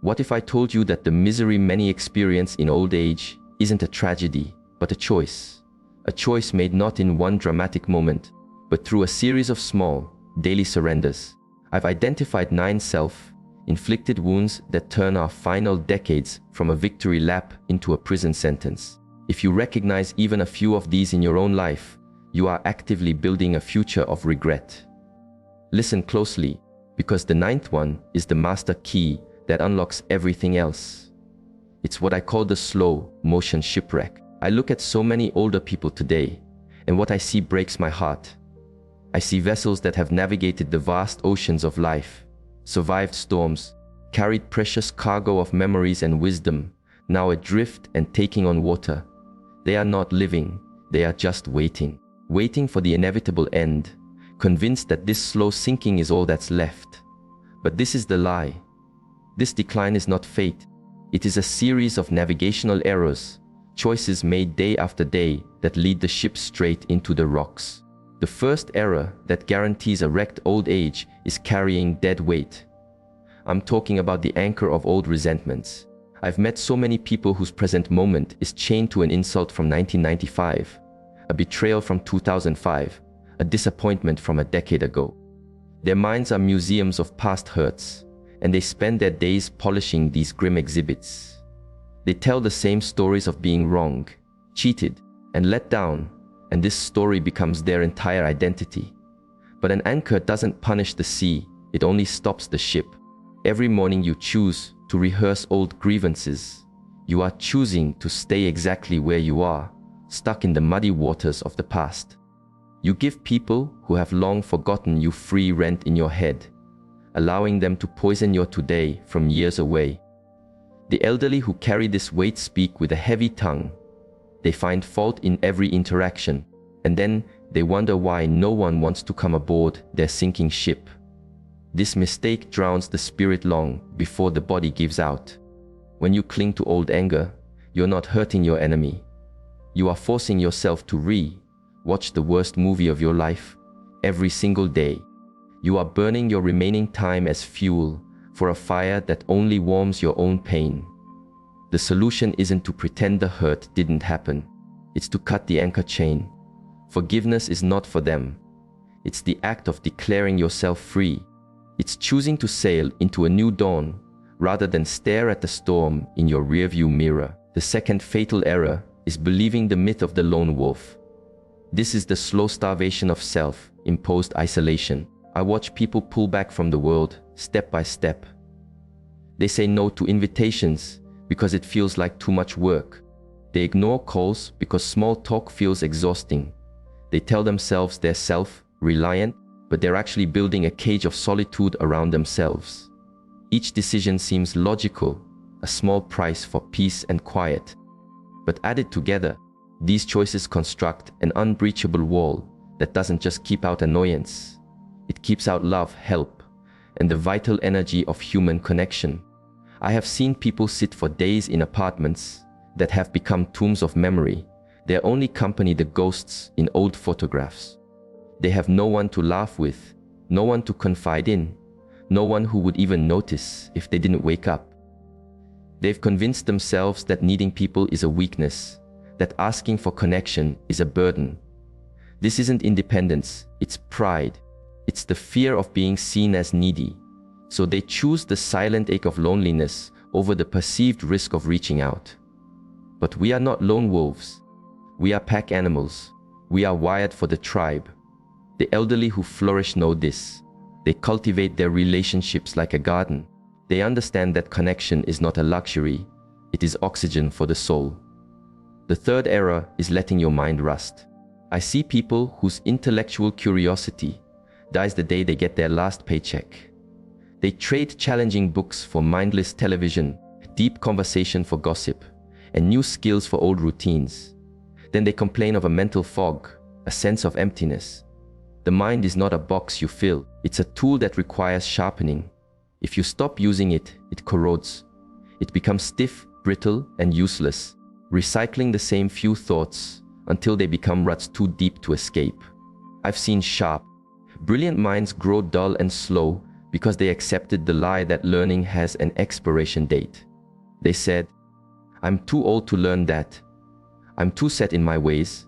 What if I told you that the misery many experience in old age isn't a tragedy, but a choice? A choice made not in one dramatic moment, but through a series of small, daily surrenders. I've identified 9 self-inflicted wounds that turn our final decades from a victory lap into a prison sentence. If you recognize even a few of these in your own life, you are actively building a future of regret. Listen closely, because the 9th one is the master key that unlocks everything else. It's what I call the slow motion shipwreck. I look at so many older people today, and what I see breaks my heart. I see vessels that have navigated the vast oceans of life, survived storms, carried precious cargo of memories and wisdom, now adrift and taking on water. They are not living, they are just waiting for the inevitable end, convinced that this slow sinking is all that's left. But this is the lie. This decline is not fate. It is a series of navigational errors, choices made day after day that lead the ship straight into the rocks. The first error that guarantees a wrecked old age is carrying dead weight. I'm talking about the anchor of old resentments. I've met so many people whose present moment is chained to an insult from 1995, a betrayal from 2005, a disappointment from a decade ago. Their minds are museums of past hurts, and they spend their days polishing these grim exhibits. They tell the same stories of being wrong, cheated, and let down, and this story becomes their entire identity. But an anchor doesn't punish the sea, it only stops the ship. Every morning you choose to rehearse old grievances. You are choosing to stay exactly where you are, stuck in the muddy waters of the past. You give people who have long forgotten you free rent in your head, allowing them to poison your today from years away. The elderly who carry this weight speak with a heavy tongue. They find fault in every interaction, and then they wonder why no one wants to come aboard their sinking ship. This mistake drowns the spirit long before the body gives out. When you cling to old anger, you're not hurting your enemy. You are forcing yourself to watch the worst movie of your life every single day. You are burning your remaining time as fuel for a fire that only warms your own pain. The solution isn't to pretend the hurt didn't happen. It's to cut the anchor chain. Forgiveness is not for them. It's the act of declaring yourself free. It's choosing to sail into a new dawn rather than stare at the storm in your rearview mirror. The second fatal error is believing the myth of the lone wolf. This is the slow starvation of self-imposed isolation. I watch people pull back from the world step by step. They say no to invitations because it feels like too much work. They ignore calls because small talk feels exhausting. They tell themselves they're self-reliant, but they're actually building a cage of solitude around themselves. Each decision seems logical, a small price for peace and quiet. But added together, these choices construct an unbreachable wall that doesn't just keep out annoyance. It keeps out love, help, and the vital energy of human connection. I have seen people sit for days in apartments that have become tombs of memory, their only company the ghosts in old photographs. They have no one to laugh with, no one to confide in, no one who would even notice if they didn't wake up. They've convinced themselves that needing people is a weakness, that asking for connection is a burden. This isn't independence, it's pride. It's the fear of being seen as needy. So they choose the silent ache of loneliness over the perceived risk of reaching out. But we are not lone wolves. We are pack animals. We are wired for the tribe. The elderly who flourish know this. They cultivate their relationships like a garden. They understand that connection is not a luxury. It is oxygen for the soul. The third error is letting your mind rust. I see people whose intellectual curiosity dies the day they get their last paycheck. They trade challenging books for mindless television, deep conversation for gossip, and new skills for old routines. Then they complain of a mental fog, a sense of emptiness. The mind is not a box you fill, it's a tool that requires sharpening. If you stop using it, it corrodes. It becomes stiff, brittle, and useless, recycling the same few thoughts until they become ruts too deep to escape. I've seen sharp, brilliant minds grow dull and slow because they accepted the lie that learning has an expiration date. They said, "I'm too old to learn that. I'm too set in my ways."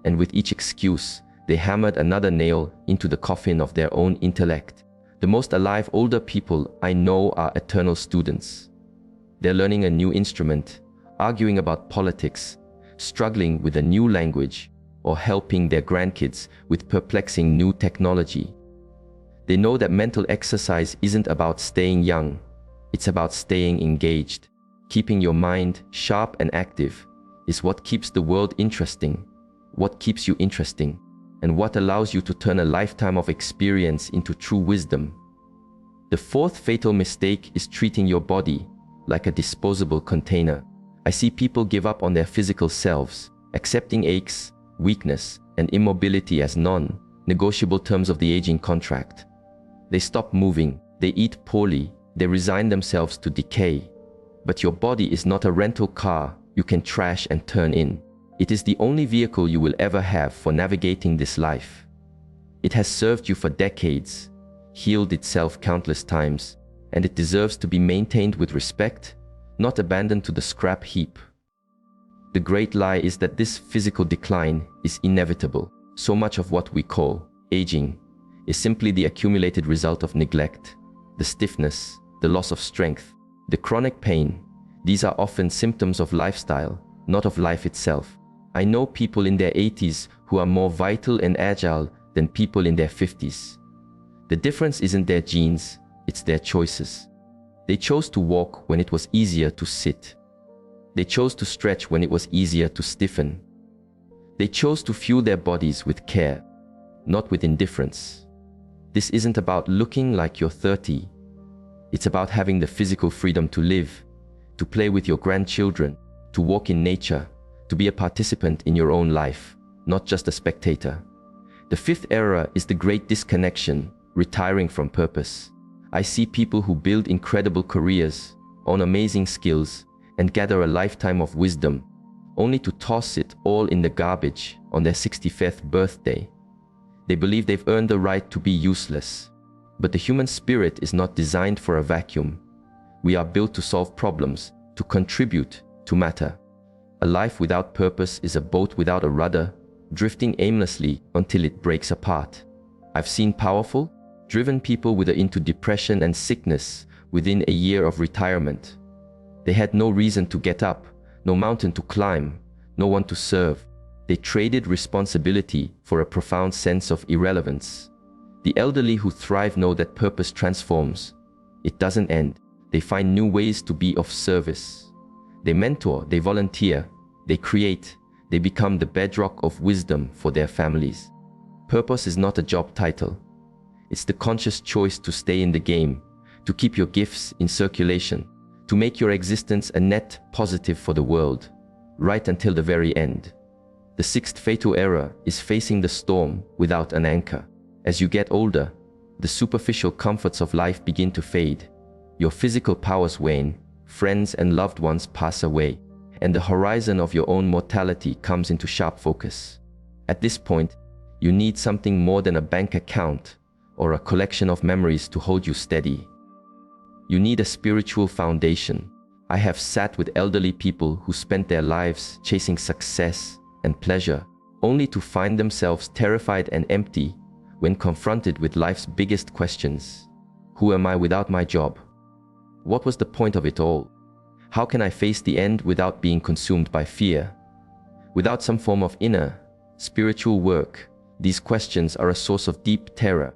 And with each excuse, they hammered another nail into the coffin of their own intellect. The most alive older people I know are eternal students. They're learning a new instrument, arguing about politics, struggling with a new language, or helping their grandkids with perplexing new technology. They know that mental exercise isn't about staying young. It's about staying engaged. Keeping your mind sharp and active is what keeps the world interesting, what keeps you interesting, and what allows you to turn a lifetime of experience into true wisdom. The fourth fatal mistake is treating your body like a disposable container. I see people give up on their physical selves, accepting aches, weakness, and immobility as non-negotiable terms of the aging contract. They stop moving, they eat poorly, they resign themselves to decay. But your body is not a rental car you can trash and turn in. It is the only vehicle you will ever have for navigating this life. It has served you for decades, healed itself countless times, and it deserves to be maintained with respect, not abandoned to the scrap heap. The great lie is that this physical decline is inevitable. So much of what we call aging is simply the accumulated result of neglect. The stiffness, the loss of strength, the chronic pain, these are often symptoms of lifestyle, not of life itself. I know people in their 80s who are more vital and agile than people in their 50s. The difference isn't their genes, it's their choices. They chose to walk when it was easier to sit. They chose to stretch when it was easier to stiffen. They chose to fuel their bodies with care, not with indifference. This isn't about looking like you're 30. It's about having the physical freedom to live, to play with your grandchildren, to walk in nature, to be a participant in your own life, not just a spectator. The fifth error is the great disconnection, retiring from purpose. I see people who build incredible careers, own amazing skills, and gather a lifetime of wisdom, only to toss it all in the garbage on their 65th birthday. They believe they've earned the right to be useless. But the human spirit is not designed for a vacuum. We are built to solve problems, to contribute, to matter. A life without purpose is a boat without a rudder, drifting aimlessly until it breaks apart. I've seen powerful, driven people wither into depression and sickness within a year of retirement. They had no reason to get up, no mountain to climb, no one to serve. They traded responsibility for a profound sense of irrelevance. The elderly who thrive know that purpose transforms. It doesn't end. They find new ways to be of service. They mentor, they volunteer, they create, they become the bedrock of wisdom for their families. Purpose is not a job title. It's the conscious choice to stay in the game, to keep your gifts in circulation, to make your existence a net positive for the world, right until the very end. The sixth fatal error is facing the storm without an anchor. As you get older, the superficial comforts of life begin to fade. Your physical powers wane, friends and loved ones pass away, and the horizon of your own mortality comes into sharp focus. At this point, you need something more than a bank account or a collection of memories to hold you steady. You need a spiritual foundation. I have sat with elderly people who spent their lives chasing success and pleasure, only to find themselves terrified and empty when confronted with life's biggest questions. Who am I without my job? What was the point of it all? How can I face the end without being consumed by fear? Without some form of inner, spiritual work, these questions are a source of deep terror.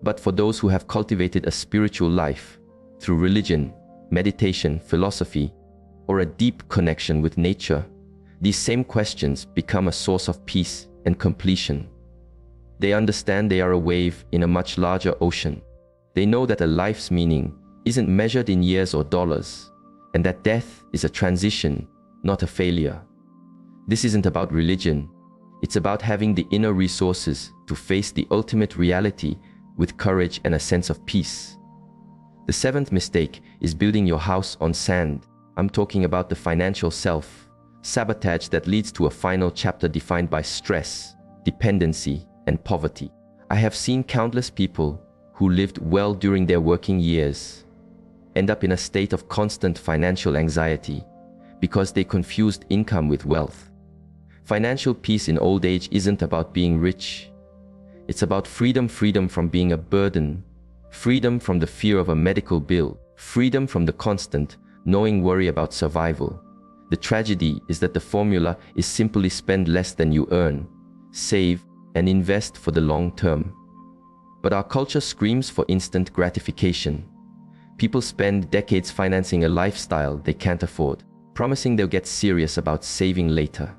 But for those who have cultivated a spiritual life, through religion, meditation, philosophy, or a deep connection with nature, these same questions become a source of peace and completion. They understand they are a wave in a much larger ocean. They know that a life's meaning isn't measured in years or dollars, and that death is a transition, not a failure. This isn't about religion. It's about having the inner resources to face the ultimate reality with courage and a sense of peace. The seventh mistake is building your house on sand. I'm talking about the financial self-sabotage that leads to a final chapter defined by stress, dependency, and poverty. I have seen countless people who lived well during their working years end up in a state of constant financial anxiety because they confused income with wealth. Financial peace in old age isn't about being rich. It's about freedom from being a burden, freedom from the fear of a medical bill, freedom from the constant, gnawing worry about survival. The tragedy is that the formula is simply spend less than you earn, save, and invest for the long term. But our culture screams for instant gratification. People spend decades financing a lifestyle they can't afford, promising they'll get serious about saving later.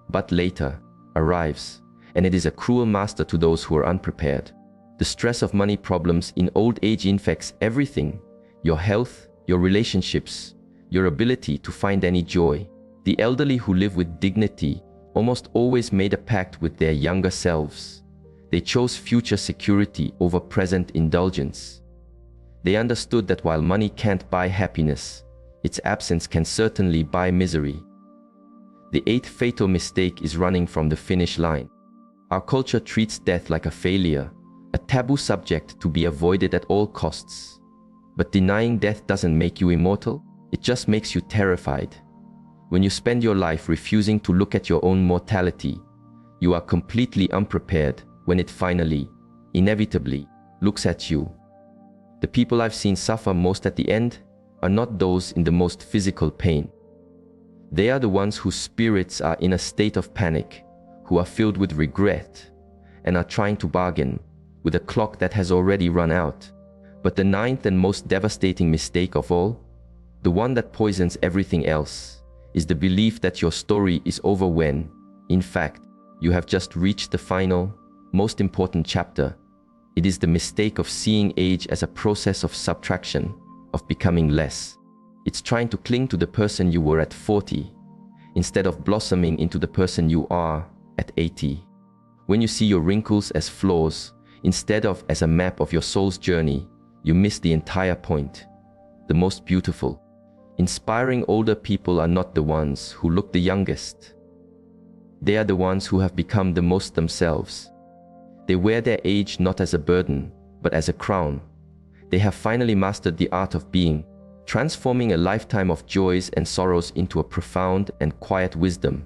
But later arrives, and it is a cruel master to those who are unprepared. The stress of money problems in old age infects everything: your health, your relationships, your ability to find any joy. The elderly who live with dignity almost always made a pact with their younger selves. They chose future security over present indulgence. They understood that while money can't buy happiness, its absence can certainly buy misery. The eighth fatal mistake is running from the finish line. Our culture treats death like a failure, a taboo subject to be avoided at all costs. But denying death doesn't make you immortal, it just makes you terrified. When you spend your life refusing to look at your own mortality, you are completely unprepared when it finally, inevitably, looks at you. The people I've seen suffer most at the end are not those in the most physical pain. They are the ones whose spirits are in a state of panic, who are filled with regret, and are trying to bargain with a clock that has already run out. But the ninth and most devastating mistake of all, the one that poisons everything else, is the belief that your story is over when, in fact, you have just reached the final, most important chapter. It is the mistake of seeing age as a process of subtraction, of becoming less. It's trying to cling to the person you were at 40, instead of blossoming into the person you are at 80. When you see your wrinkles as flaws, instead of as a map of your soul's journey, you miss the entire point. The most beautiful, inspiring older people are not the ones who look the youngest. They are the ones who have become the most themselves. They wear their age not as a burden, but as a crown. They have finally mastered the art of being, transforming a lifetime of joys and sorrows into a profound and quiet wisdom.